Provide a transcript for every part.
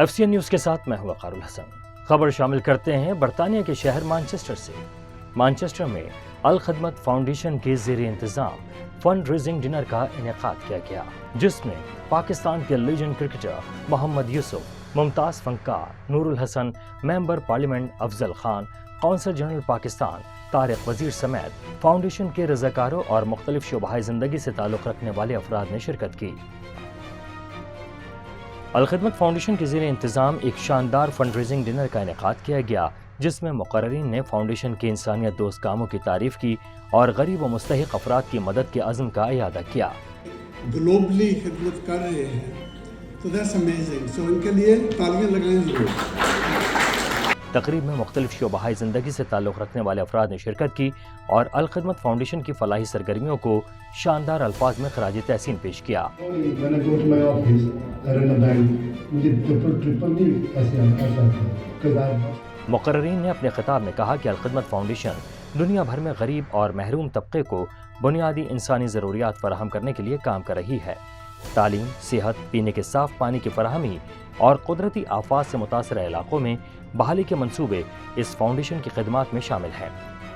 FCN news کے ساتھ میں ہوں وقار الحسن۔ خبر شامل کرتے ہیں برطانیہ کے شہر مانچسٹر سے۔ مانچسٹر میں الخدمت فاؤنڈیشن کے زیر انتظام فنڈ ریزنگ ڈنر کا انعقاد کیا گیا، جس میں پاکستان کے لیجنڈ کرکٹر محمد یوسف، ممتاز فنکار نور الحسن، ممبر پارلیمنٹ افضل خان، قونصل جنرل پاکستان طارق وزیر سمیت فاؤنڈیشن کے رضاکاروں اور مختلف شعبۂ زندگی سے تعلق رکھنے والے افراد نے شرکت کی۔ الخدمت فاؤنڈیشن کے زیر انتظام ایک شاندار فنڈ ریزنگ ڈنر کا انعقاد کیا گیا، جس میں مقررین نے فاؤنڈیشن کے انسانیت دوست کاموں کی تعریف کی اور غریب و مستحق افراد کی مدد کے عزم کا اعادہ کیا۔ گلوبلی خدمت کر رہے ہیں تو دیٹس امیزنگ، سو ان کے لیے تالیاں لگائیں ضرور۔ تقریب میں مختلف شعبۂ زندگی سے تعلق رکھنے والے افراد نے شرکت کی اور الخدمت فاؤنڈیشن کی فلاحی سرگرمیوں کو شاندار الفاظ میں خراج تحسین پیش کیا۔ مقررین نے اپنے خطاب میں کہا کہ الخدمت فاؤنڈیشن دنیا بھر میں غریب اور محروم طبقے کو بنیادی انسانی ضروریات فراہم کرنے کے لیے کام کر رہی ہے۔ تعلیم، صحت، پینے کے صاف پانی کی فراہمی اور قدرتی آفات سے متاثرہ علاقوں میں بحالی کے منصوبے اس فاؤنڈیشن کی خدمات میں شامل ہیں۔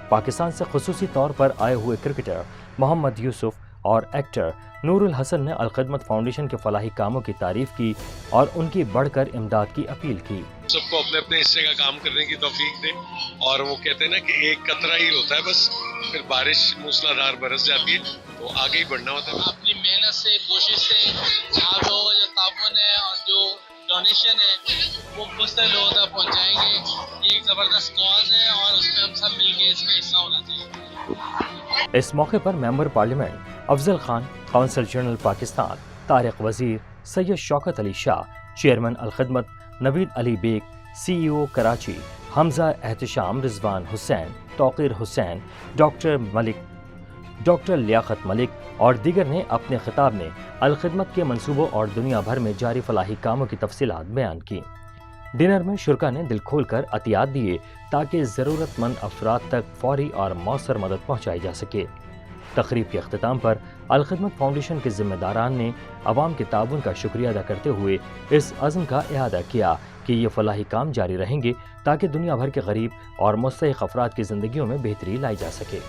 پاکستان سے خصوصی طور پر آئے ہوئے کرکٹر محمد یوسف اور ایکٹر نور الحسن نے الخدمت فاؤنڈیشن کے فلاحی کاموں کی تعریف کی اور ان کی بڑھ کر امداد کی اپیل کی۔ سب کو اپنے اپنے حصے کا کام کرنے کی توفیق دے، اور وہ کہتے ہیں نا کہ ایک قطرہ ہی ہوتا ہے، بس پھر بارش موسلا دھار برس جاتی ہے تو آگے ہی بڑھنا ہوتا ہے۔ اپنی محنت سے، کوشش سے آپ لوگوں کا جو تعاون ہے اور جو ڈونیشن ہے وہ مختلف لوگوں تک پہنچائیں گے۔ یہ ایک زبردست کاز ہے اور اس میں ہم سب مل کے اس کا حصہ ہونا چاہیے۔ اس موقع پر ممبر پارلیمنٹ افضل خان، قونصل جنرل پاکستان طارق وزیر، سید شوکت علی شاہ، چیئرمین الخدمت نوید علی بیگ، CEO کراچی حمزہ احتشام، رضوان حسین، توقیر حسین، ڈاکٹر ملک، ڈاکٹر لیاقت ملک اور دیگر نے اپنے خطاب میں الخدمت کے منصوبوں اور دنیا بھر میں جاری فلاحی کاموں کی تفصیلات بیان کی۔ ڈنر میں شرکا نے دل کھول کر عطیات دیے تاکہ ضرورت مند افراد تک فوری اور مؤثر مدد پہنچائی جا سکے۔ تقریب کے اختتام پر الخدمت فاؤنڈیشن کے ذمہ داران نے عوام کے تعاون کا شکریہ ادا کرتے ہوئے اس عزم کا اعادہ کیا کہ یہ فلاحی کام جاری رہیں گے تاکہ دنیا بھر کے غریب اور مستحق افراد کی زندگیوں میں بہتری لائی جا سکے۔